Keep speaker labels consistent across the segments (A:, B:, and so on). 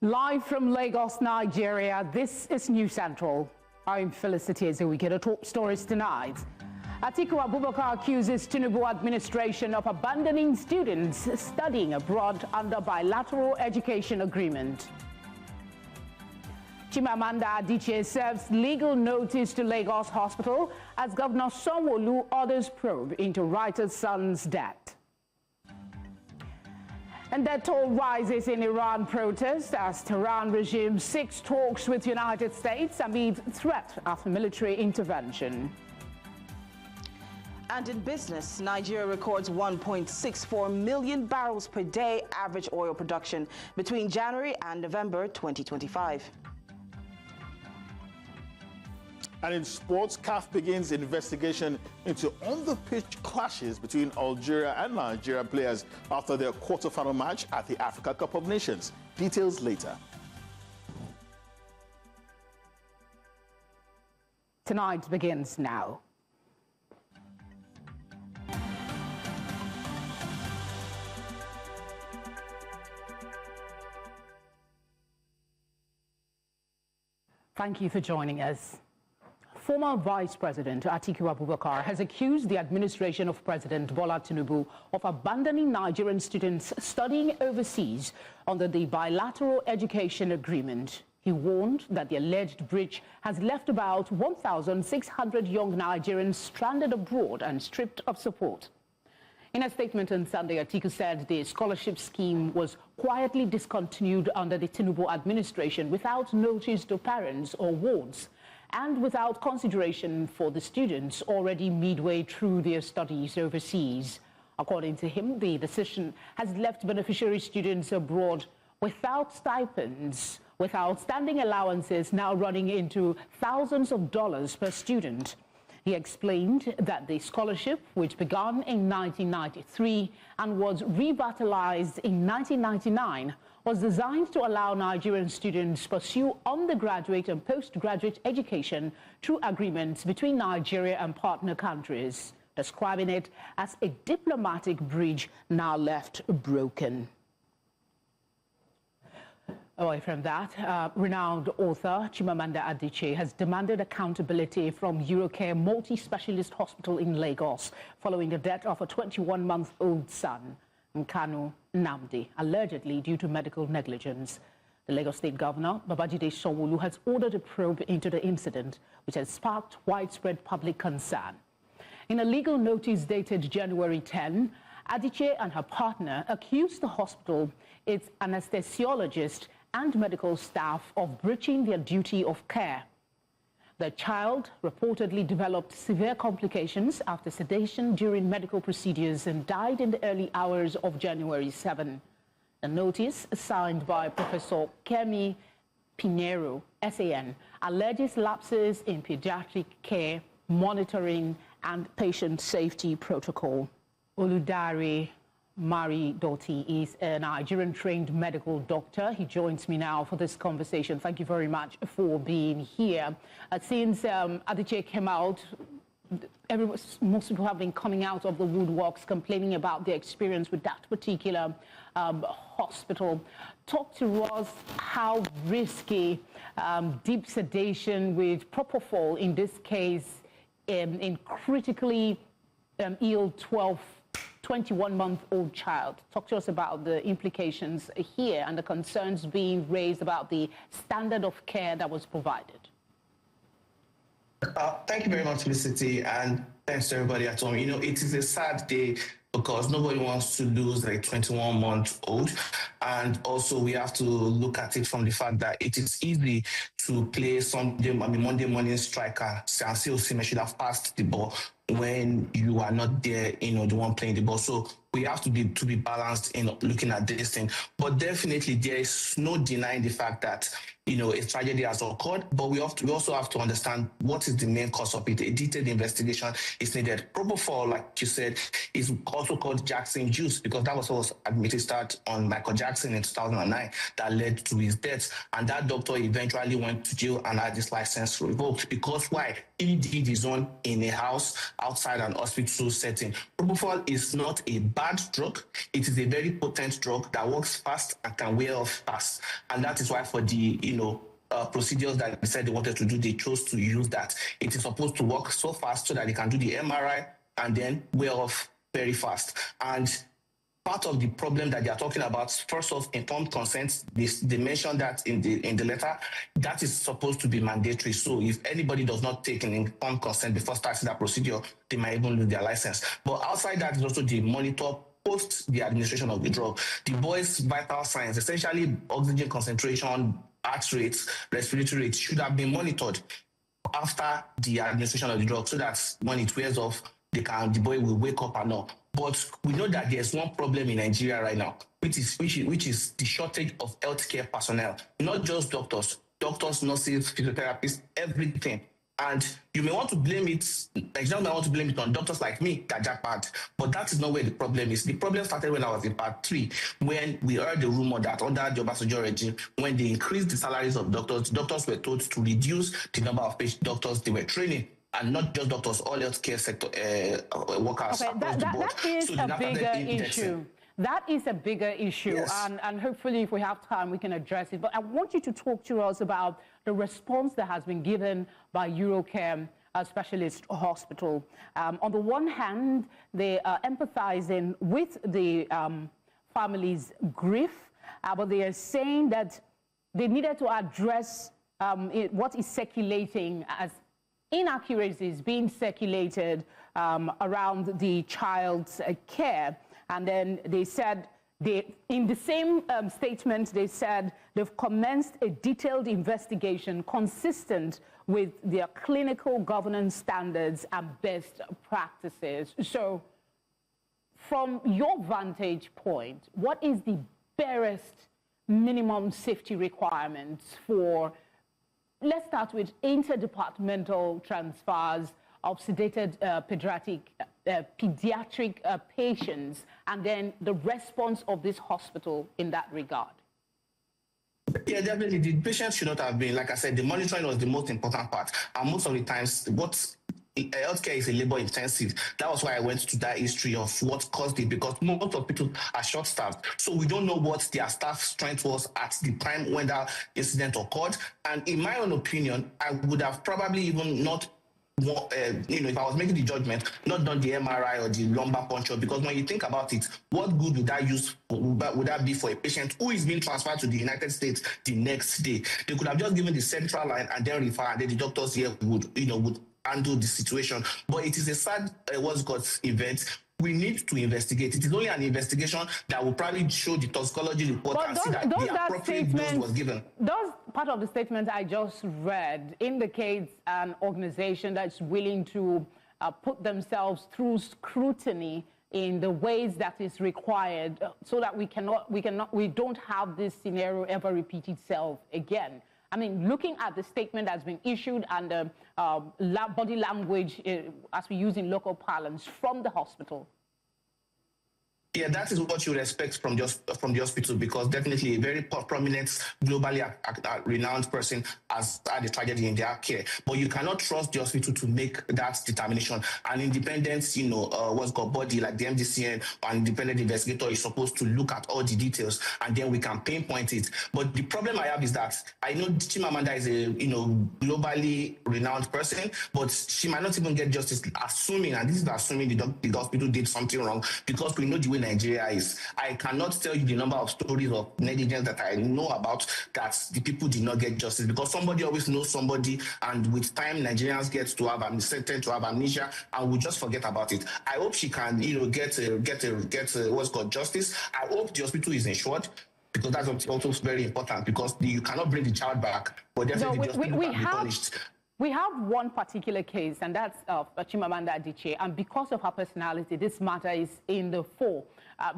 A: Live from Lagos, Nigeria, this is News Central. I'm Felicity as we get the top stories tonight. Atiku Abubakar accuses Tinubu administration of abandoning students studying abroad under Bilateral Education Agreement. Chimamanda Adichie serves legal notice to Lagos Hospital as Governor Sanwo-Olu orders probe into writer's son's death. And that toll rises in Iran protests as Tehran regime seeks talks with United States amid threat of military intervention.
B: And in business, Nigeria records 1.64 million barrels per day average oil production between January and November 2025.
C: And in sports, CAF begins investigation into on-the-pitch clashes between Algeria and Nigeria players after their quarter-final match at the Africa Cup of Nations. Details later.
A: Tonight begins now. Thank you for joining us. Former Vice President Atiku Abubakar has accused the administration of President Bola Tinubu of abandoning Nigerian students studying overseas under the Bilateral Education Agreement. He warned that the alleged breach has left about 1,600 young Nigerians stranded abroad and stripped of support. In a statement on Sunday, Atiku said the scholarship scheme was quietly discontinued under the Tinubu administration without notice to parents or wards, and without consideration for the students already midway through their studies overseas. According to him, the decision has left beneficiary students abroad without stipends, with outstanding allowances now running into thousands of dollars per student. He explained that the scholarship, which began in 1993 and was revitalized in 1999, was designed to allow Nigerian students pursue undergraduate and postgraduate education through agreements between Nigeria and partner countries, describing it as a diplomatic bridge now left broken. Away from that, renowned author Chimamanda Adichie has demanded accountability from Euracare Multi-Specialist Hospital in Lagos following the death of a 21-month-old son, Nkanu Nnamdi, allegedly due to medical negligence. The Lagos State Governor, Babajide Sanwo-Olu, has ordered a probe into the incident, which has sparked widespread public concern. In a legal notice dated January 10, Adichie and her partner accused the hospital, its anesthesiologist, and medical staff of breaching their duty of care. The child reportedly developed severe complications after sedation during medical procedures and died in the early hours of January 7. The notice, signed by Professor Kemi Pinheiro, SAN, alleges lapses in pediatric care, monitoring, and patient safety protocol. Oludare Mari Doti is a Nigerian-trained medical doctor. He joins me now for this conversation. Thank you very much for being here. Since Adichie came out, most people have been coming out of the woodworks complaining about their experience with that particular hospital. Talk to us how risky deep sedation with propofol, in this case, in critically ill 21-month-old child. Talk to us about the implications here and the concerns being raised about the standard of care that was provided.
D: Thank you very much, Felicity, and thanks to everybody at home. You know, it is a sad day because nobody wants to lose a 21-month-old. And also we have to look at it from the fact that it is easy to play Monday morning striker. Sansio Sime should have passed the ball when you are not there, the one playing the ball. So we have to be balanced in looking at this thing. But definitely there is no denying the fact that, a tragedy has occurred, but we also have to understand what is the main cause of it. A detailed investigation is needed. Propofol, like you said, is also called Jackson juice because that was what was administered on Michael Jackson in 2009 that led to his death. And that doctor eventually went to jail and had his license revoked because why? He did his own in a house outside an hospital setting. Propofol is not a bad drug. It is a very potent drug that works fast and can wear off fast. And that is why for the, procedures that they said they wanted to do, they chose to use that. It is supposed to work so fast so that they can do the MRI and then wear off very fast. And part of the problem that they are talking about, first off, informed consent, they mentioned that in the letter, that is supposed to be mandatory. So if anybody does not take an informed consent before starting that procedure, they might even lose their license. But outside that is also the monitor post the administration of the drug. The boy's vital signs, essentially oxygen concentration, heart rates, respiratory rates, should have been monitored after the administration of the drug so that when it wears off, the boy will wake up and all. But we know that there's one problem in Nigeria right now, which is the shortage of healthcare personnel, not just doctors, nurses, physiotherapists, everything. And you may want to blame it, Nigerians may want to blame it on doctors like me, that jackpot, but that is not where the problem is. The problem started when I was in part 3, when we heard the rumor that under the Obasanjo regime, when they increased the salaries of doctors were told to reduce the number of doctors they were training. And not just doctors, all healthcare sector workers across the board.
A: That is a bigger issue. That is a bigger issue, yes. And hopefully if we have time, we can address it. But I want you to talk to us about the response that has been given by Euracare Specialist Hospital. On the one hand, they are empathizing with the family's grief, but they are saying that they needed to address what is circulating as inaccuracies being circulated around the child's care. And then they said, in the same statement, they said they've commenced a detailed investigation consistent with their clinical governance standards and best practices. So from your vantage point, what is the barest minimum safety requirements for, let's start with interdepartmental transfers of sedated pediatric patients, and then the response of this hospital in that regard?
D: Yeah, definitely. The patients should not have been, like I said, the monitoring was the most important part. And most of the times, healthcare is a labor intensive. That was why I went to that history of what caused it, because most of people are short-staffed. So we don't know what their staff strength was at the time when that incident occurred. And in my own opinion, I would have probably even not if I was making the judgment, not done the MRI or the lumbar puncture, because when you think about it, what good would that be for a patient who is being transferred to the United States the next day? They could have just given the central line and then refer, and then the doctors here would handle the situation. But it is a sad event. We need to investigate. It is only an investigation that will probably show the toxicology report and see that the appropriate dose was given.
A: Does part of the statement I just read indicates an organization that's willing to put themselves through scrutiny in the ways that is required so that we don't have this scenario ever repeat itself again? I mean, looking at the statement that's been issued and the body language, as we use in local parlance, from the hospital.
D: Yeah, that is what you would expect from the hospital, because definitely a very prominent, globally renowned person has had a tragedy in their care. But you cannot trust the hospital to make that determination. An independent, body like the MDCN, an independent investigator is supposed to look at all the details, and then we can pinpoint it. But the problem I have is that I know Chimamanda is a globally renowned person, but she might not even get justice, assuming, and this is assuming the hospital did something wrong, because we know the way Nigeria is. I cannot tell you the number of stories of negligence that I know about that the people did not get justice, because somebody always knows somebody, and with time Nigerians tend to have amnesia, and we just forget about it. I hope she can get what's called justice. I hope the hospital is insured, because that's also very important, because you cannot bring the child back, but definitely the hospital can be punished.
A: We have one particular case, and that's Chimamanda Adichie, and because of her personality, this matter is in the fore.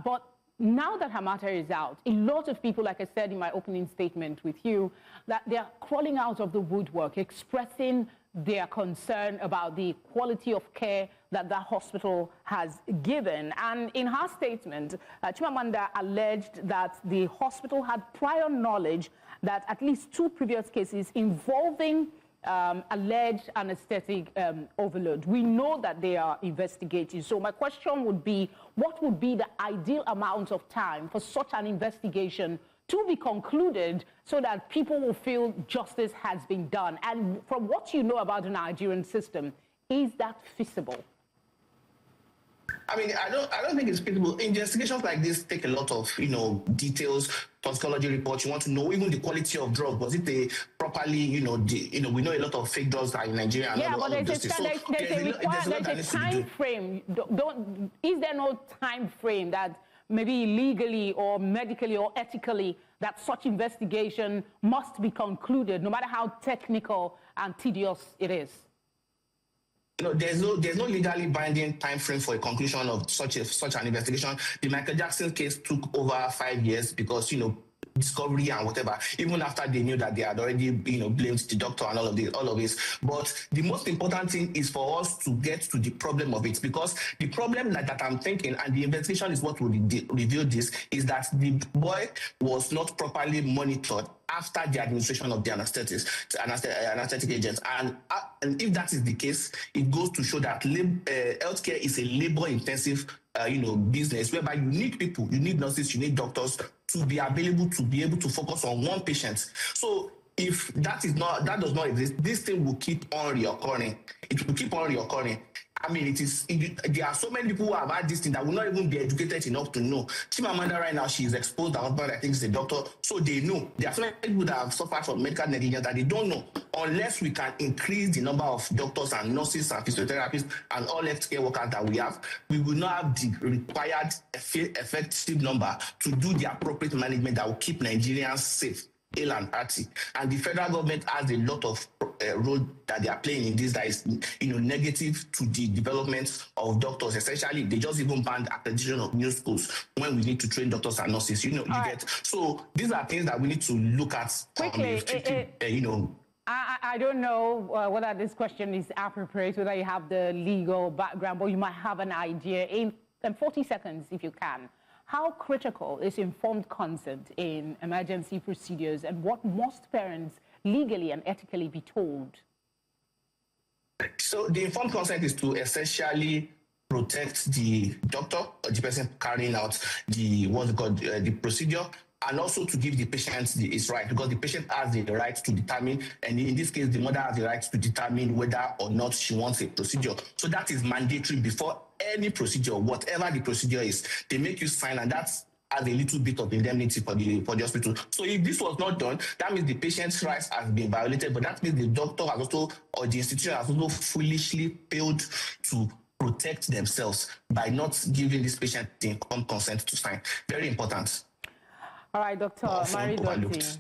A: But now that her matter is out, a lot of people, like I said in my opening statement with you, that they're crawling out of the woodwork, expressing they are concerned about the quality of care that that hospital has given. And in her statement, Chimamanda alleged that the hospital had prior knowledge that at least 2 previous cases involving alleged anesthetic overload. We know that they are investigating. So my question would be, what would be the ideal amount of time for such an investigation to be concluded so that people will feel justice has been done? And from what you know about the Nigerian system, is that feasible?
D: I mean, I don't think it's feasible. Investigations like this take a lot of, details, toxicology reports. You want to know even the quality of drug. Was it a properly, we know a lot of fake drugs are in Nigeria.
A: Yeah, but there's a time frame. Is there no time frame that maybe legally or medically or ethically that such investigation must be concluded, no matter how technical and tedious it is?
D: There's no legally binding time frame for a conclusion of such an investigation. The Michael Jackson case took over 5 years because discovery and whatever, even after they knew that they had already blamed the doctor and all of this. But the most important thing is for us to get to the problem of it, because the problem that I'm thinking, and the investigation is what will reveal this, is that the boy was not properly monitored after the administration of the anesthetic agents. And if that is the case, it goes to show that healthcare is a labor-intensive business whereby you need people, you need nurses, you need doctors to be available to be able to focus on one patient. So if that does not exist, this thing will keep on reoccurring. It will keep on reoccurring. I mean, there are so many people who have had this thing that will not even be educated enough to know. Chimamanda right now, she is exposed. Her husband, I think, is a doctor, so they know. There are so many people that have suffered from medical negligence that they don't know. Unless we can increase the number of doctors and nurses and physiotherapists and all healthcare workers that we have, we will not have the required effective number to do the appropriate management that will keep Nigerians safe, ill and hearty. And the federal government has a lot of role that they are playing in this that is negative to the development of doctors. Essentially, they just even banned accreditation of new schools when we need to train doctors and nurses. So these are things that we need to look at
A: quickly. I don't know whether this question is appropriate, whether you have the legal background, but you might have an idea. In 40 seconds, if you can, how critical is informed consent in emergency procedures, and what must parents legally and ethically be told?
D: So the informed consent is to essentially protect the doctor or the person carrying out the procedure, and also to give the patient his right, because the patient has the right to determine, and in this case, the mother has the right to determine whether or not she wants a procedure. So that is mandatory before any procedure, whatever the procedure is. They make you sign, and that's as a little bit of indemnity for the hospital. So if this was not done, that means the patient's rights have been violated, but that means the doctor has also, or the institution has also foolishly failed to protect themselves by not giving this patient the informed consent to sign. Very important.
A: All right, Dr. Maridoti,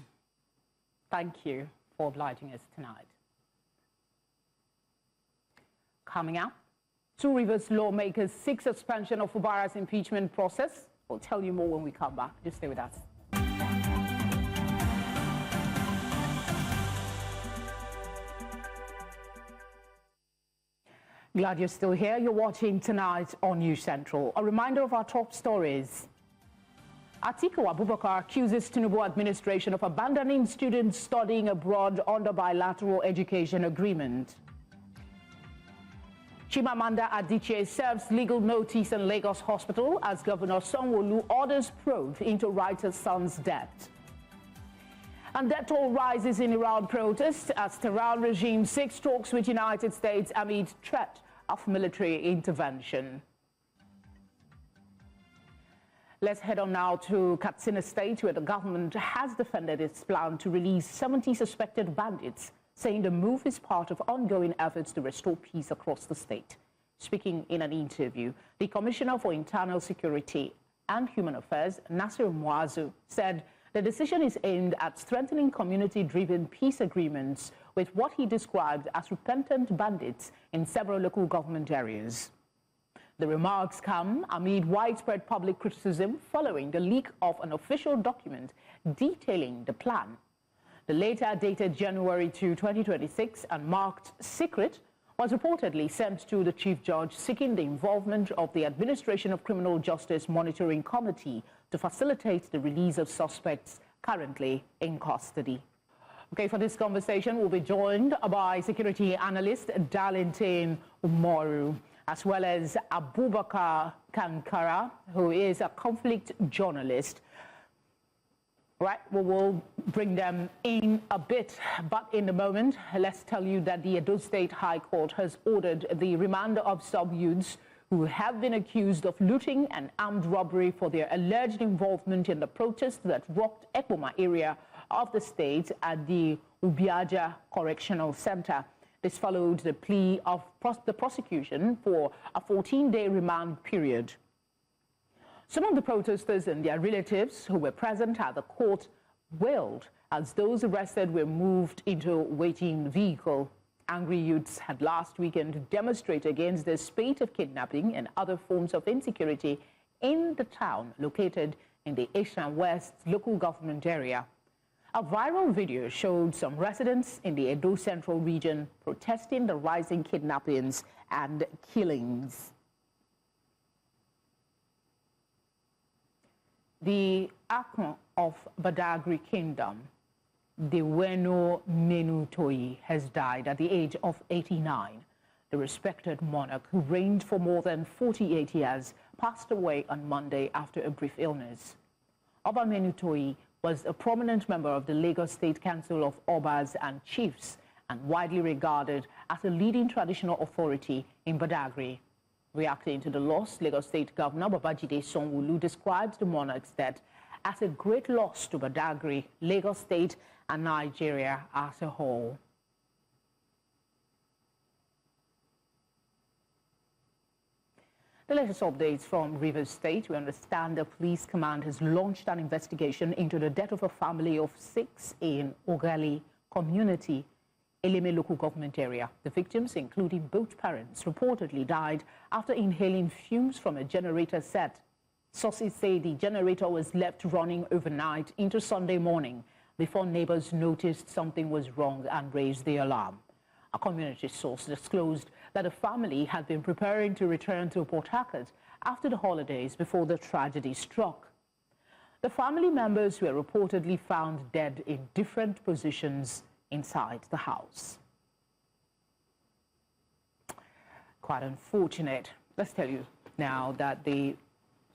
A: thank you for obliging us tonight. Coming up, 2 Rivers lawmakers seek suspension of Fubara's impeachment process. We'll tell you more when we come back. Just stay with us. Glad you're still here. You're watching tonight on News Central. A reminder of our top stories. Atiku Abubakar accuses Tinubu administration of abandoning students studying abroad under Bilateral Education Agreement. Chimamanda Adichie serves legal notice in Lagos Hospital as Governor Sanwo-Olu orders probe into writer's son's death. And death toll rises in Iran protest as Tehran regime seeks talks with United States amid threat of military intervention. Let's head on now to Katsina State, where the government has defended its plan to release 70 suspected bandits, saying the move is part of ongoing efforts to restore peace across the state. Speaking in an interview, the Commissioner for Internal Security and Human Affairs, Nasir Muazu, said the decision is aimed at strengthening community-driven peace agreements with what he described as repentant bandits in several local government areas. The remarks come amid widespread public criticism following the leak of an official document detailing the plan. The letter, dated January 2, 2026 and marked secret, was reportedly sent to the Chief Judge seeking the involvement of the Administration of Criminal Justice Monitoring Committee to facilitate the release of suspects currently in custody. Okay, for this conversation, we'll be joined by security analyst Darlington Umoru, as well as Abubakar Kankara, who is a conflict journalist. Right, we will bring them in a bit, but in a moment, let's tell you that the Edo State High Court has ordered the remand of some youths who have been accused of looting and armed robbery for their alleged involvement in the protest that rocked Ekpoma area of the state at the Ubiaja Correctional Center. This followed the plea of the prosecution for a 14-day remand period. Some of the protesters and their relatives who were present at the court wailed as those arrested were moved into a waiting vehicle. Angry youths had last weekend to demonstrate against the spate of kidnapping and other forms of insecurity in the town located in the Asian West local government area. A viral video showed some residents in the Edo Central region protesting the rising kidnappings and killings. The Akon of Badagry Kingdom, Deweno Menutoyi, has died at the age of 89. The respected monarch, who reigned for more than 48 years, passed away on Monday after a brief illness. Oba Menutoyi was a prominent member of the Lagos State Council of Obas and Chiefs and widely regarded as a leading traditional authority in Badagry. Reacting to the loss, Lagos State Governor Babajide Sanwo-Olu described the monarch's death as a great loss to Badagry, Lagos State, and Nigeria as a whole. The latest updates from Rivers State. We understand the police command has launched an investigation into the death of a family of 6 in Ogali community, Eleme local government area. The victims, including both parents, reportedly died after inhaling fumes from a generator set. Sources say the generator was left running overnight into Sunday morning before neighbors noticed something was wrong and raised the alarm. A community source disclosed that the family had been preparing to return to Port Harcourt after the holidays before the tragedy struck. The family members were reportedly found dead in different positions inside the house. Quite unfortunate. Let's tell you now that the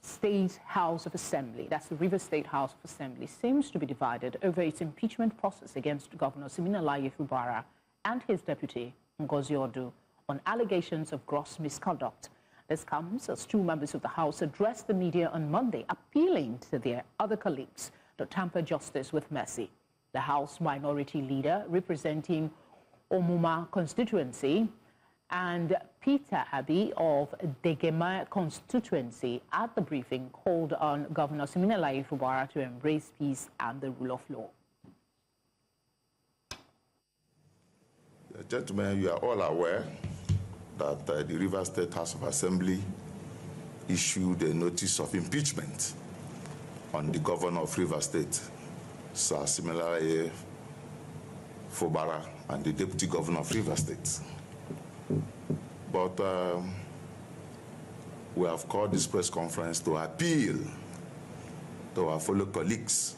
A: State House of Assembly, that's the Rivers State House of Assembly, seems to be divided over its impeachment process against Governor Siminalayi Fubara and his deputy, Ngozi Adichie, on allegations of gross misconduct. This comes as 2 members of the House addressed the media on Monday, appealing to their other colleagues to temper justice with mercy. The House Minority Leader representing Omuma constituency and Peter Abi of Degema constituency at the briefing called on Governor Siminalayi Fubara to embrace peace and the rule of law.
E: Gentlemen, you are all aware that the Rivers State House of Assembly issued a notice of impeachment on the governor of Rivers State, Sir Siminalayi Fubara, and the deputy governor of Rivers State. But we have called this press conference to appeal to our fellow colleagues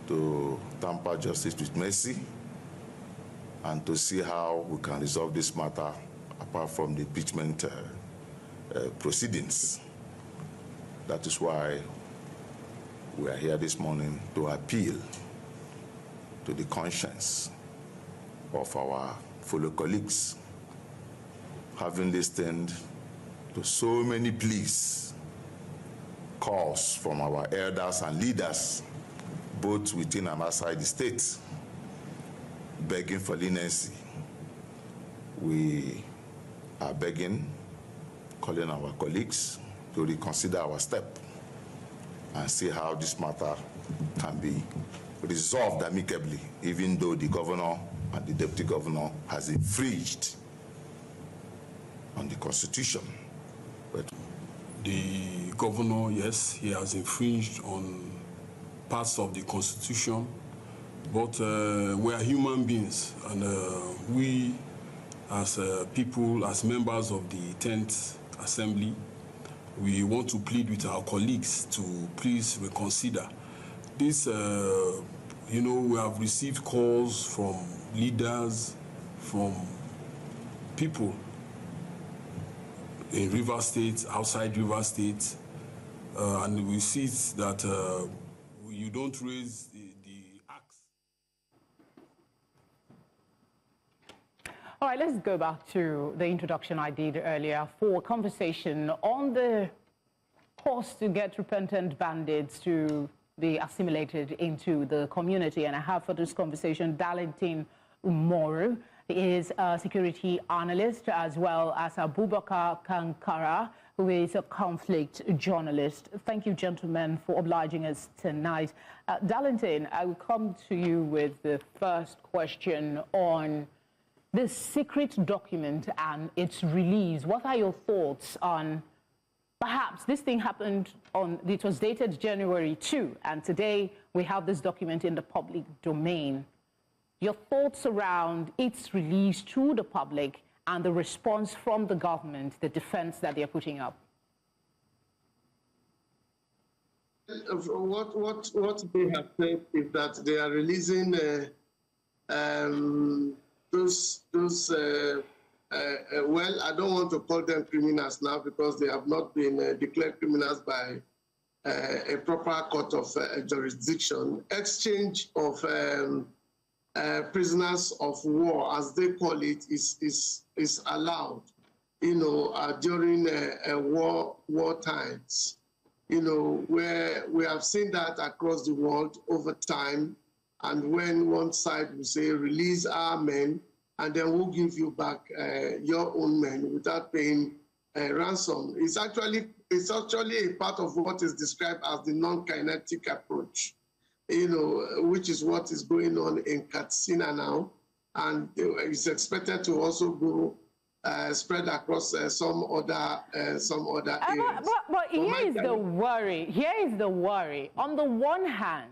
E: to temper justice with mercy and to see how we can resolve this matter apart from the impeachment proceedings. That is why we are here this morning to appeal to the conscience of our fellow colleagues, having listened to so many pleas, calls from our elders and leaders, both within and outside the state, begging for leniency. We are begging, calling our colleagues to reconsider our step and see how this matter can be resolved amicably, even though the governor and the deputy governor has infringed on the Constitution. But
F: the governor, yes, he has infringed on parts of the Constitution But we are human beings, and we, as people, as members of the 10th Assembly, we want to plead with our colleagues to please reconsider. This, you know, we have received calls from leaders, from people in River State, outside River State, and we see that you don't raise the axe.
A: All right, let's go back to the introduction I did earlier for a conversation on the cost to get repentant bandits to be assimilated into the community. And I have for this conversation Darlington Umoru. He is a security analyst, as well as Abubakar Kankara, who is a conflict journalist. Thank you, gentlemen, for obliging us tonight. Darlington, I will come to you with the first question on this secret document and its release. What are your thoughts on, perhaps this thing happened on, it was dated January 2, and today we have this document in the public domain. Your thoughts around its release to the public and the response from the government, the defense that they're putting up?
G: What they have said is that they are releasing well, I don't want to call them criminals now because they have not been declared criminals by a proper court of jurisdiction. Exchange of prisoners of war, as they call it, is allowed, you know, during war times, you know, where we have seen that across the world over time. And when one side will say, release our men, and then we'll give you back your own men without paying ransom. It's actually a part of what is described as the non-kinetic approach, you know, which is what is going on in Katsina now, and it's expected to also go spread across some other areas.
A: But here is the worry. Here is the worry. On the one hand,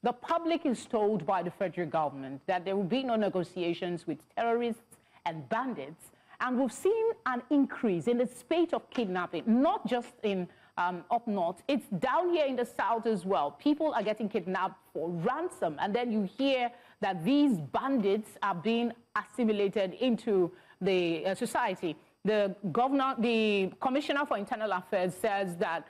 A: the public is told by the federal government that there will be no negotiations with terrorists and bandits, and we've seen an increase in the spate of kidnapping, not just in up north, it's down here in the south as well. People are getting kidnapped for ransom, and then you hear that these bandits are being assimilated into the society. The Commissioner for Internal Affairs says that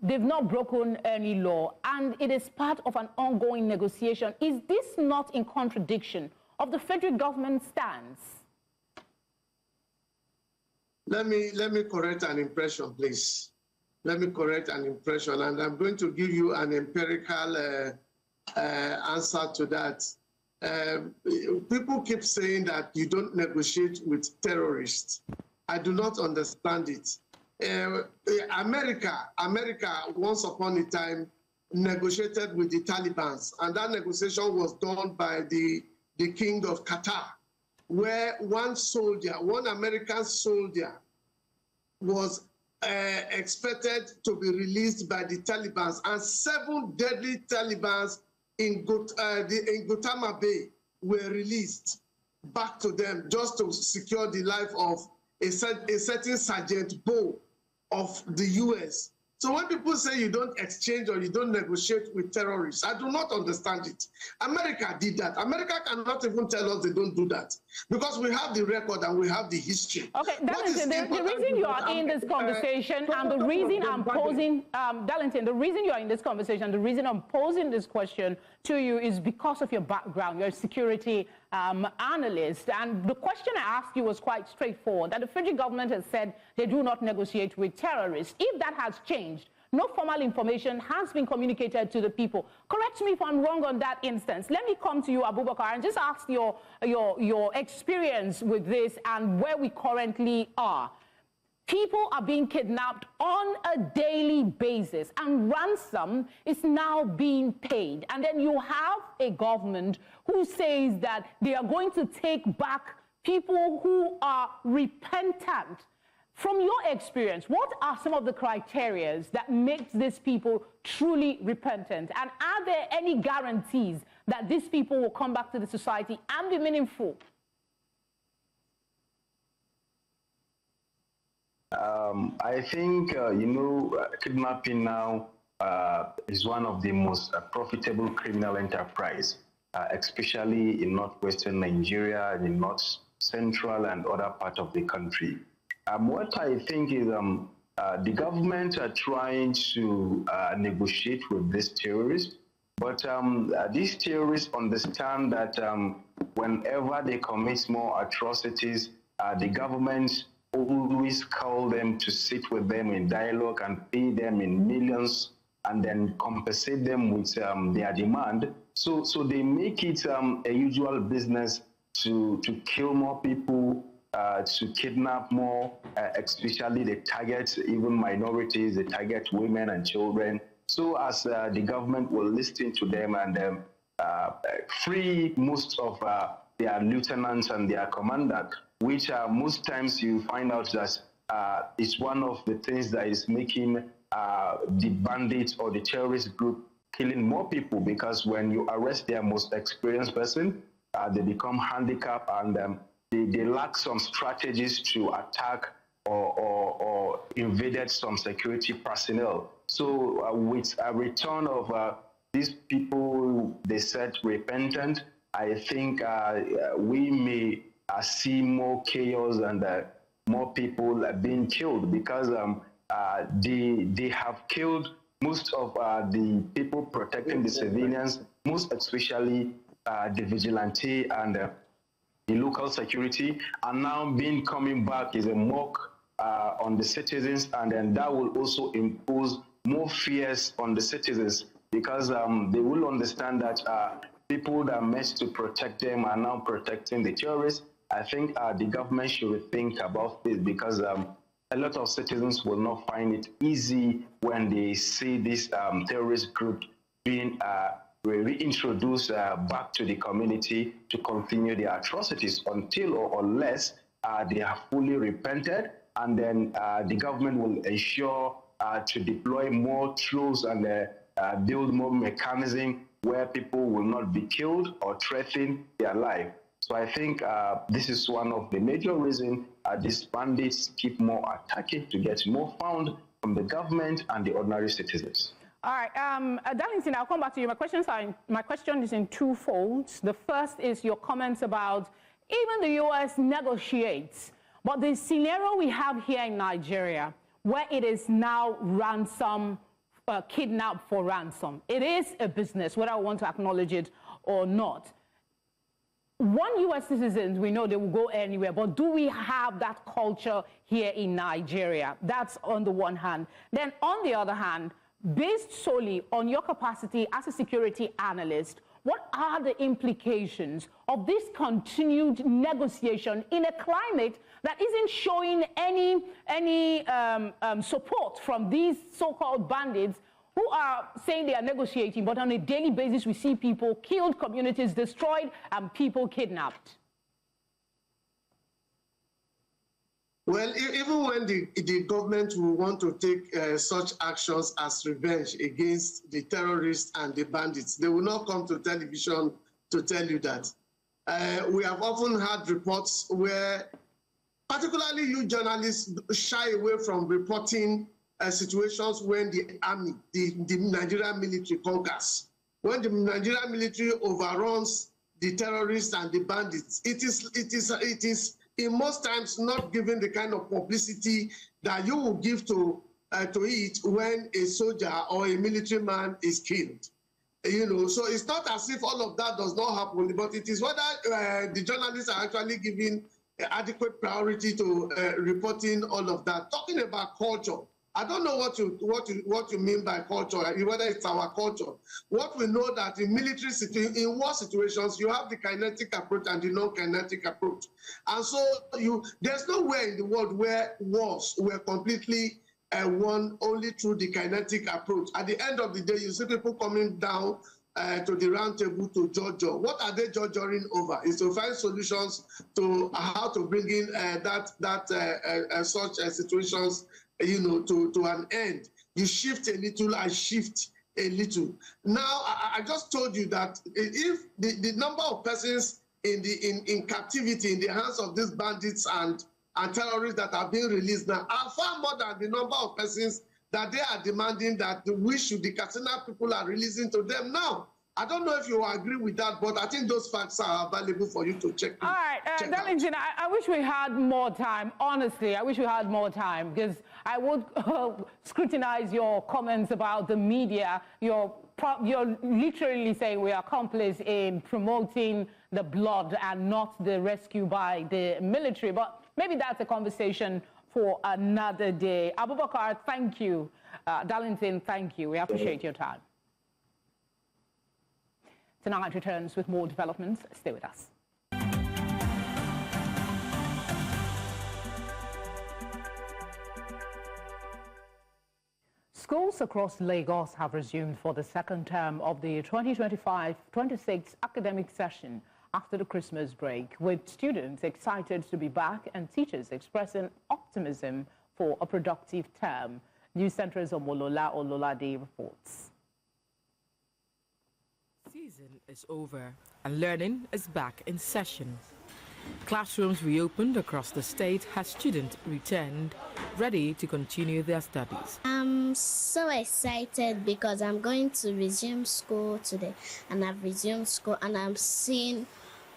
A: they've not broken any law, and it is part of an ongoing negotiation. Is this not in contradiction of the federal government stance?
G: Let me correct an impression, please. Let me correct an impression, and I'm going to give you an empirical answer to that. People keep saying that you don't negotiate with terrorists. I do not understand it. America, once upon a time, negotiated with the Taliban, and that negotiation was done by the king of Qatar, where one American soldier was expected to be released by the Taliban, and 7 deadly Taliban in Gautama Bay were released back to them just to secure the life of a certain Sergeant Bo of the US. So when people say you don't exchange or you don't negotiate with terrorists, I do not understand it. America did that. America cannot even tell us they don't do that because we have the record and we have the history.
A: Okay, Darlington, the reason you are in this conversation and the reason I'm posing, Darlington, the reason you are in this conversation, the reason I'm posing this question to you is because of your background. You're a security analyst, and the question I asked you was quite straightforward, that the federal government has said they do not negotiate with terrorists. If that has changed, no formal information has been communicated to the people. Correct me if I'm wrong on that instance. Let me come to you, Abubakar, and just ask your experience with this and where we currently are. People are being kidnapped on a daily basis, and ransom is now being paid. And then you have a government who says that they are going to take back people who are repentant. From your experience, what are some of the criteria that makes these people truly repentant? And are there any guarantees that these people will come back to the society and be meaningful?
H: I think, kidnapping now is one of the most profitable criminal enterprise, especially in northwestern Nigeria and in north central and other part of the country. What I think is the government are trying to negotiate with these terrorists, but these terrorists understand that whenever they commit more atrocities, the government always call them to sit with them in dialogue and pay them in millions and then compensate them with their demand. So they make it a usual business to kill more people, to kidnap more, especially they target even minorities, they target women and children. So as the government will listen to them and free most of their lieutenants and their commandant, which most times you find out that is one of the things that is making the bandits or the terrorist group killing more people, because when you arrest their most experienced person, they become handicapped and they lack some strategies to attack or invaded some security personnel. So with a return of these people, they said repentant, I think we may see more chaos and more people being killed, because they have killed most of the people protecting the civilians, most especially the vigilante and the local security, and now coming back is a mock on the citizens, and then that will also impose more fears on the citizens, because they will understand that people that are meant to protect them are now protecting the terrorists. I think the government should think about this, because a lot of citizens will not find it easy when they see this terrorist group being reintroduced back to the community to continue their atrocities until or unless they are fully repented, and then the government will ensure to deploy more troops and build more mechanism where people will not be killed or threaten their life. So I think this is one of the major reasons these bandits keep more attacking, to get more found from the government and the ordinary citizens.
A: All right, Darlington, I'll come back to you. My question is in two folds. The first is your comments about even the U.S. negotiates, but the scenario we have here in Nigeria, where it is now ransom, kidnap for ransom. It is a business, whether I want to acknowledge it or not. One U.S. citizens, we know they will go anywhere, but do we have that culture here in Nigeria? That's on the one hand. Then on the other hand, based solely on your capacity as a security analyst, what are the implications of this continued negotiation in a climate that isn't showing any support from these so-called bandits who are saying they are negotiating, but on a daily basis we see people killed, communities destroyed, and people kidnapped?
G: Well, even when the government will want to take such actions as revenge against the terrorists and the bandits, they will not come to television to tell you that. We have often had reports where, particularly you journalists, shy away from reporting situations when the army, the Nigerian military conquers. When the Nigerian military overruns the terrorists and the bandits, it is in most times not given the kind of publicity that you will give to it when a soldier or a military man is killed. You know, so it's not as if all of that does not happen, but it is whether the journalists are actually giving adequate priority to reporting all of that. Talking about culture, I don't know what you mean by culture, whether it's our culture. What we know that in military in war situations, you have the kinetic approach and the non-kinetic approach. And so there's nowhere in the world where wars were completely won only through the kinetic approach. At the end of the day, you see people coming down to the round table to judge. What are they judging over? Is to find solutions to how to bring in such situations, you know, to an end. You shift a little, I shift a little. Now, I just told you that if the number of persons in captivity in the hands of these bandits and terrorists that are being released now are far more than the number of persons that they are demanding that the Katsina people are releasing to them now. I don't know if you agree with that, but I think those facts are available for you to check.
A: All right, Darlington, I wish we had more time. Honestly, I wish we had more time, because I would scrutinize your comments about the media. You're literally saying we are accomplice in promoting the blood and not the rescue by the military. But maybe that's a conversation for another day. Abubakar, thank you. Darlington, thank you. We appreciate your time. Tonight returns with more developments. Stay with us. Schools across Lagos have resumed for the second term of the 2025-26 academic session after the Christmas break, with students excited to be back and teachers expressing optimism for a productive term. News Center's Omolola Ololade reports.
I: Season is over and learning is back in session. Classrooms reopened across the state as students returned, ready to continue their studies.
J: I'm so excited because I'm going to resume school today, and I've resumed school and I'm seeing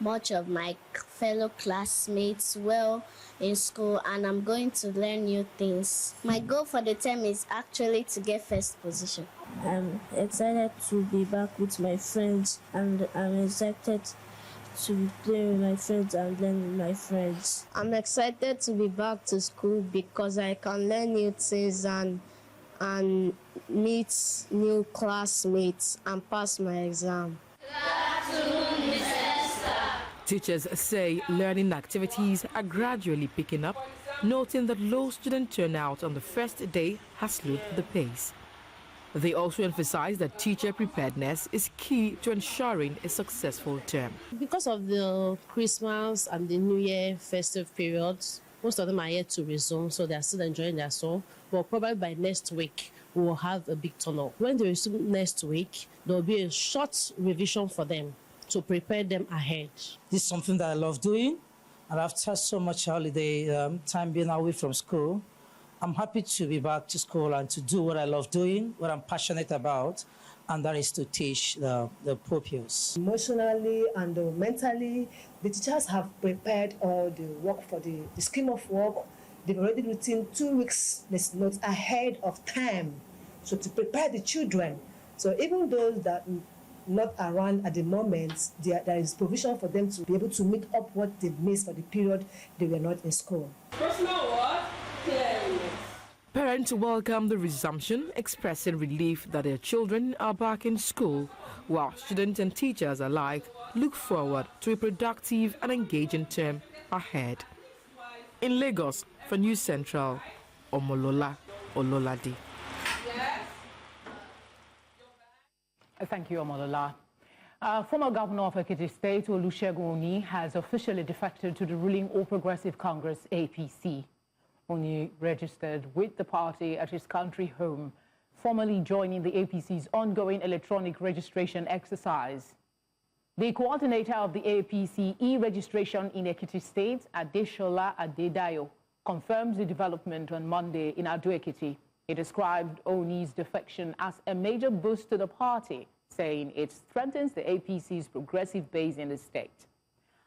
J: much of my fellow classmates well in school, and I'm going to learn new things. My goal for the term is actually to get first position.
K: I'm excited to be back with my friends, and I'm excited to play with my friends and learn with my friends.
J: I'm excited to be back to school because I can learn new things and meet new classmates and pass my exam.
I: Teachers say learning activities are gradually picking up, noting that low student turnout on the first day has slowed the pace. They also emphasize that teacher preparedness is key to ensuring a successful term.
K: Because of the Christmas and the New Year festive periods, most of them are yet to resume, so they are still enjoying their song. But probably by next week, we will have a big turnout. When they resume next week, there will be a short revision for them to prepare them ahead.
L: This is something that I love doing, and after so much holiday time being away from school, I'm happy to be back to school and to do what I love doing, what I'm passionate about, and that is to teach the pupils.
M: Emotionally and mentally, the teachers have prepared all the work for the scheme of work. They've already written 2 weeks notes ahead of time, so to prepare the children. So even those that not around at the moment, there is provision for them to be able to make up what they've missed for the period they were not in school.
I: Parents welcome the resumption, expressing relief that their children are back in school, while students and teachers alike look forward to a productive and engaging term ahead. In Lagos, for News Central, Omolola Ololade.
A: Thank you, Omolola. Former Governor of Ekiti State, Olusegun Oni, has officially defected to the ruling All Progressive Congress, APC. Oni registered with the party at his country home, formally joining the APC's ongoing electronic registration exercise. The coordinator of the APC e-registration in Ekiti State, Adeshola Adedayo, confirms the development on Monday in Ado-Ekiti. He described Oni's defection as a major boost to the party, saying it strengthens the APC's progressive base in the state.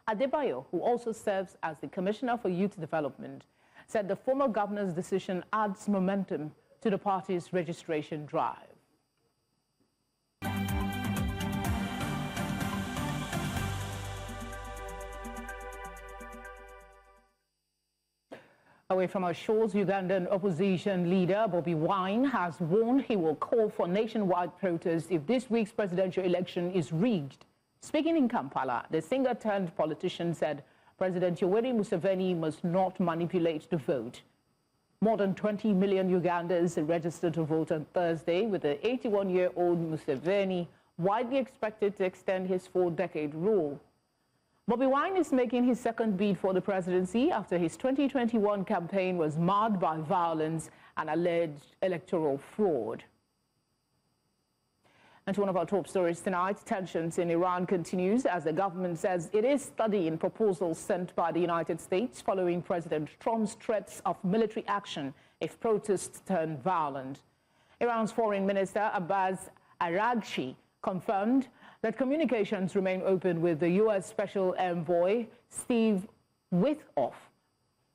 A: Adebayo, who also serves as the Commissioner for Youth Development, said the former governor's decision adds momentum to the party's registration drive. Away from our shores, Ugandan opposition leader Bobi Wine has warned he will call for nationwide protests if this week's presidential election is rigged. Speaking in Kampala, the singer-turned-politician said President Yoweri Museveni must not manipulate the vote. More than 20 million Ugandans registered to vote on Thursday, with the 81-year-old Museveni widely expected to extend his 4-decade rule. Bobi Wine is making his second bid for the presidency after his 2021 campaign was marred by violence and alleged electoral fraud. And to one of our top stories tonight, tensions in Iran continues as the government says it is studying proposals sent by the United States following President Trump's threats of military action if protests turn violent. Iran's Foreign Minister Abbas Araghchi confirmed that communications remain open with the U.S. Special Envoy Steve Witkoff.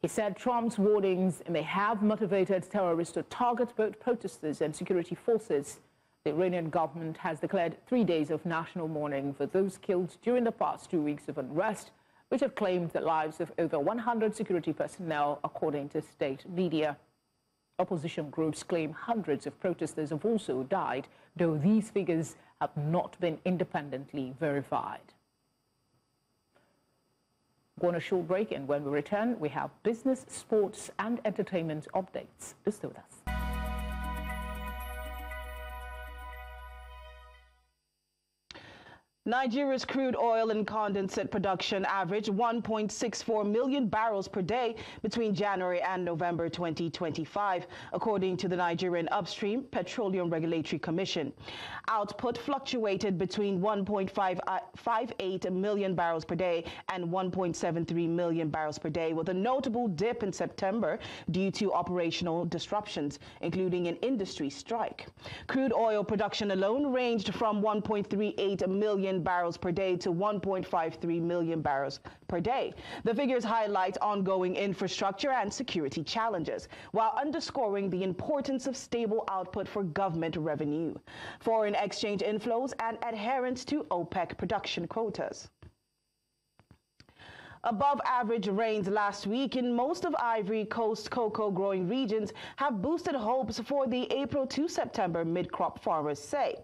A: He said Trump's warnings may have motivated terrorists to target both protesters and security forces. The Iranian government has declared 3 days of national mourning for those killed during the past 2 weeks of unrest, which have claimed the lives of over 100 security personnel, according to state media. Opposition groups claim hundreds of protesters have also died, though these figures have not been independently verified. Go on a short break, and when we return, we have business, sports, and entertainment updates. Stay with us.
B: Nigeria's crude oil and condensate production averaged 1.64 million barrels per day between January and November 2025, according to the Nigerian Upstream Petroleum Regulatory Commission. Output fluctuated between 1.58 million barrels per day and 1.73 million barrels per day, with a notable dip in September due to operational disruptions, including an industry strike. Crude oil production alone ranged from 1.38 million barrels per day to 1.53 million barrels per day. The figures highlight ongoing infrastructure and security challenges, while underscoring the importance of stable output for government revenue, foreign exchange inflows, and adherence to OPEC production quotas. Above average rains last week in most of Ivory Coast cocoa growing regions have boosted hopes for the April to September mid-crop, farmers say.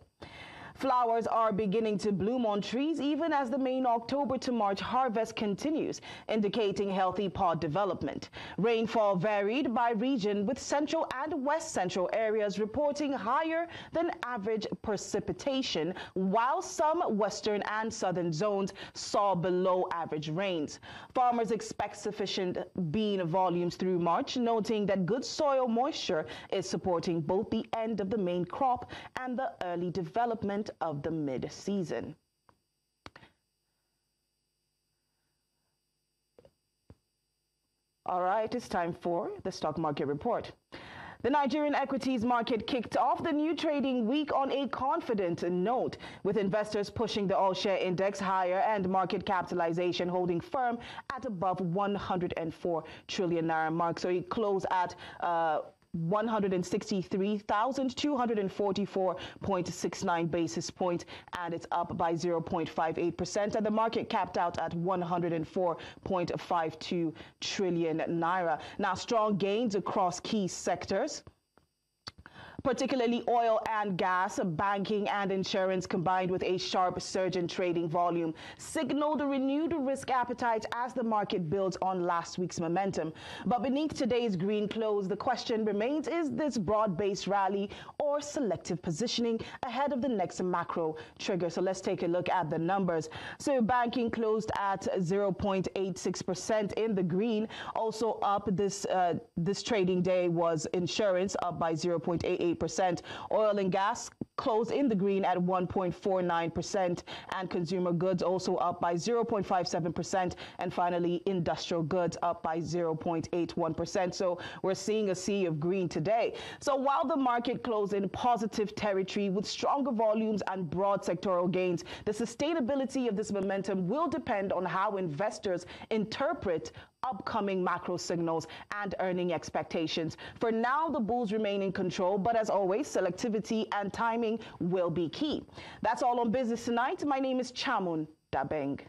B: Flowers are beginning to bloom on trees even as the main October to March harvest continues, indicating healthy pod development. Rainfall varied by region, with central and west central areas reporting higher than average precipitation, while some western and southern zones saw below average rains. Farmers expect sufficient bean volumes through March, noting that good soil moisture is supporting both the end of the main crop and the early development of the mid-season. All right, it's time for the stock market report. The Nigerian equities market kicked off the new trading week on a confident note, with investors pushing the all-share index higher and market capitalization holding firm at above 104 trillion naira mark. So it closed at 163,244.69 basis points, and it's up by 0.58%, and the market capped out at 104.52 trillion naira. Now, strong gains across key sectors, particularly oil and gas, banking and insurance, combined with a sharp surge in trading volume, signaled a renewed risk appetite as the market builds on last week's momentum. But beneath today's green close, the question remains, is this broad-based rally or selective positioning ahead of the next macro trigger? So let's take a look at the numbers. So banking closed at 0.86% in the green. Also up this trading day was insurance, up by 0.88%. Oil and gas closed in the green at 1.49%, and consumer goods also up by 0.57%, and finally industrial goods up by 0.81%. So we're seeing a sea of green today. So while the market closed in positive territory with stronger volumes and broad sectoral gains, the sustainability of this momentum will depend on how investors interpret upcoming macro signals and earning expectations. For now, the bulls remain in control, but as always, selectivity and timing will be key. That's all on business tonight. My name is Chimamanda Ngozi.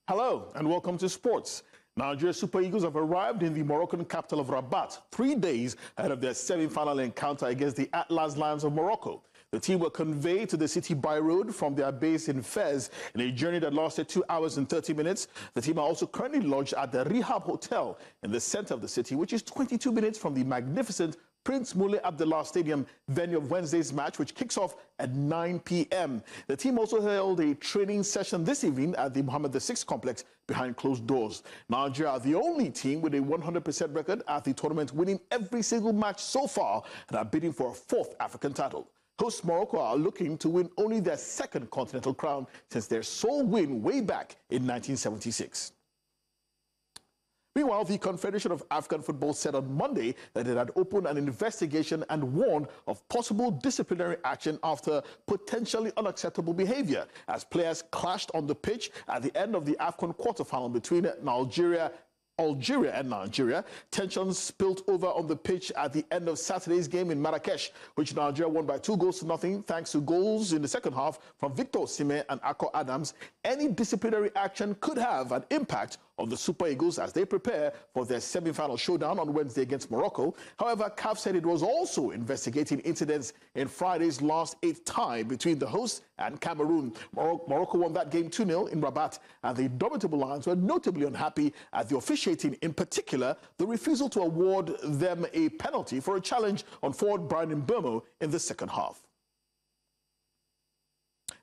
C: Hello and welcome to sports. Nigeria Super Eagles have arrived in the Moroccan capital of Rabat 3 days ahead of their semi-final encounter against the Atlas Lions of Morocco. The team were conveyed to the city by road from their base in Fez in a journey that lasted 2 hours and 30 minutes. The team are also currently lodged at the Rehab Hotel in the center of the city, which is 22 minutes from the magnificent Prince Moulay Abdullah Stadium, venue of Wednesday's match, which kicks off at 9 p.m. The team also held a training session this evening at the Mohammed VI complex behind closed doors. Nigeria are the only team with a 100% record at the tournament, winning every single match so far and are bidding for a fourth African title. Hosts Morocco are looking to win only their second continental crown since their sole win way back in 1976. Meanwhile, the Confederation of African Football said on Monday that it had opened an investigation and warned of possible disciplinary action after potentially unacceptable behavior as players clashed on the pitch at the end of the AFCON quarterfinal between Algeria and Nigeria. Tensions spilled over on the pitch at the end of Saturday's game in Marrakesh, which Nigeria won by 2-0 thanks to goals in the second half from Victor Osimhen and Akko Adams. Any disciplinary action could have an impact on the Super Eagles as they prepare for their semi-final showdown on Wednesday against Morocco. However, CAF said it was also investigating incidents in Friday's last 8 tie between the hosts and Cameroon. Morocco won that game 2-0 in Rabat, and the Indomitable Lions were notably unhappy at the officiating, in particular, the refusal to award them a penalty for a challenge on forward Brian Mbeumo in the second half.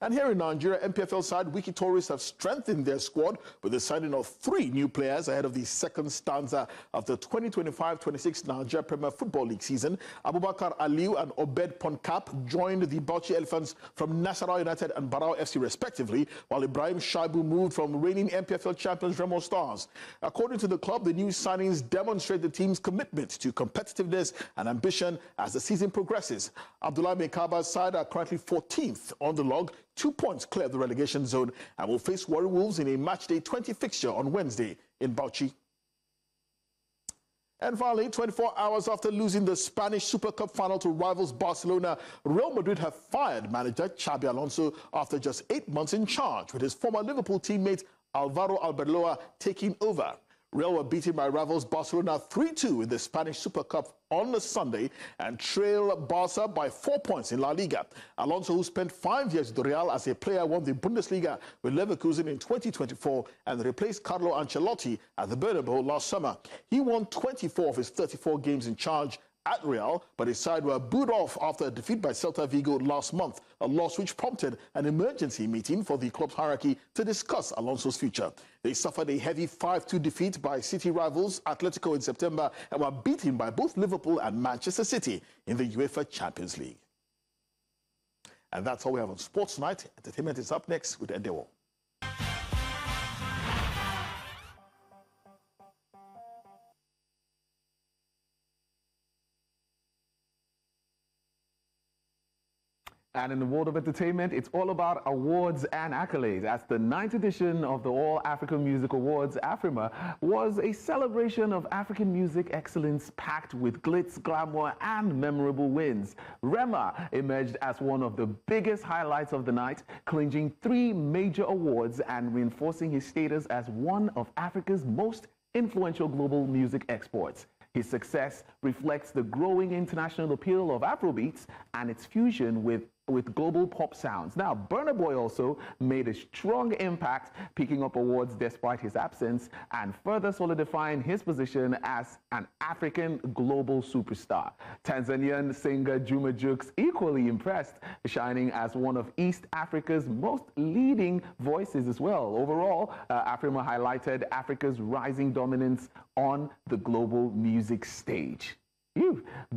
C: And here in Nigeria, MPFL side Wiki Tourists have strengthened their squad with the signing of 3 new players ahead of the second stanza of the 2025-26 Nigeria Premier Football League season. Abubakar Aliu and Obed Ponkap joined the Bauchi Elephants from Nasarawa United and Barao FC respectively, while Ibrahim Shaibu moved from reigning MPFL champions Remo Stars. According to the club, the new signings demonstrate the team's commitment to competitiveness and ambition as the season progresses. Abdullah Mekaba's side are currently 14th on the log, 2 points clear of the relegation zone, and will face Warri Wolves in a matchday 20 fixture on Wednesday in Bauchi. And finally, 24 hours after losing the Spanish Super Cup final to rivals Barcelona, Real Madrid have fired manager Xabi Alonso after just 8 months in charge, with his former Liverpool teammate Alvaro Arbeloa taking over. Real were beaten by rivals Barcelona 3-2 in the Spanish Super Cup on a Sunday and trail Barca by 4 points in La Liga. Alonso, who spent 5 years with Real as a player, won the Bundesliga with Leverkusen in 2024 and replaced Carlo Ancelotti at the Bernabeu last summer. He won 24 of his 34 games in charge at Real, but his side were booed off after a defeat by Celta Vigo last month, a loss which prompted an emergency meeting for the club's hierarchy to discuss Alonso's future. They suffered a heavy 5-2 defeat by City rivals Atletico in September and were beaten by both Liverpool and Manchester City in the UEFA Champions League. And that's all we have on Sports Tonight. Entertainment is up next with Endewo.
N: And in the world of entertainment, it's all about awards and accolades, as the 9th edition of the All African Music Awards, AFRIMA, was a celebration of African music excellence packed with glitz, glamour, and memorable wins. Rema emerged as one of the biggest highlights of the night, clinching 3 major awards and reinforcing his status as one of Africa's most influential global music exports. His success reflects the growing international appeal of Afrobeats and its fusion with global pop sounds. Now, Burna Boy also made a strong impact, picking up awards despite his absence and further solidifying his position as an African global superstar. Tanzanian singer Juma Jux equally impressed, shining as one of East Africa's most leading voices as well. Overall, AFRIMA highlighted Africa's rising dominance on the global music stage.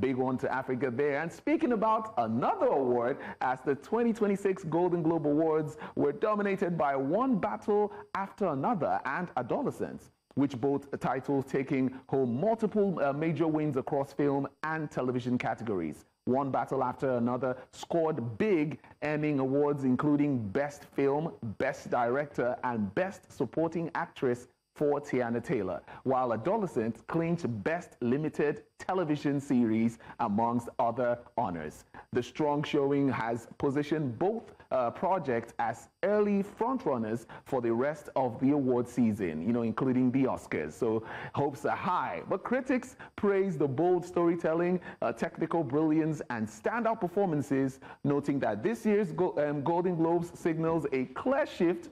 N: Big one to Africa there. And speaking about another award, as the 2026 Golden Globe Awards were dominated by one battle after another and adolescents, which both titles taking home multiple major wins across film and television categories. One battle after another scored big, earning awards including Best Film, Best Director, and Best Supporting Actress for Tiana Taylor, while Adolescents clinched Best Limited Television Series amongst other honors. The strong showing has positioned both projects as early frontrunners for the rest of the award season, including the Oscars. So hopes are high. But critics praise the bold storytelling, technical brilliance, and standout performances, noting that this year's Golden Globes signals a clear shift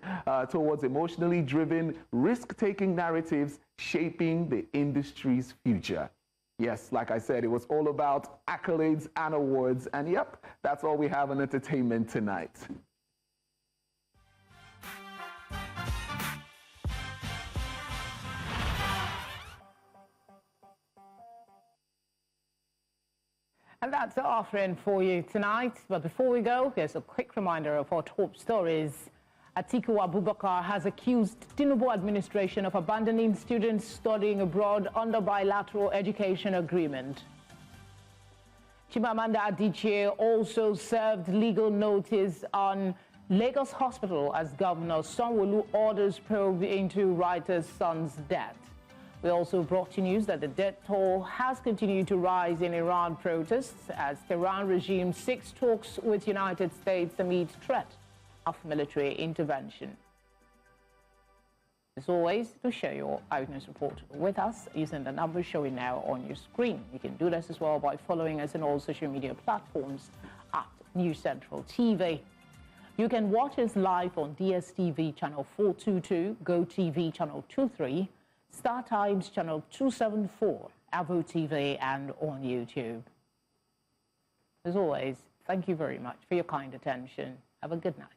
N: towards emotionally driven, risk-taking narratives shaping the industry's future. Yes, like I said, it was all about accolades and awards. And yep, that's all we have on entertainment tonight.
A: And that's the offering for you tonight. But before we go, here's a quick reminder of our top stories. Atiku Abubakar has accused Tinubu administration of abandoning students studying abroad under Bilateral Education Agreement. Chimamanda Adichie also served legal notice on Lagos Hospital as Governor Sanwo-Olu orders probe into writer's son's death. We also brought you news that the death toll has continued to rise in Iran protests as Tehran regime seeks talks with United States amid threat of military intervention. As always, to share your eyewitness report with us using the numbers showing now on your screen. You can do this as well by following us on all social media platforms at News Central TV. You can watch us live on DSTV channel 422, GoTV channel 23, Star Times channel 274, Avo TV, and on YouTube. As always, thank you very much for your kind attention. Have a good night.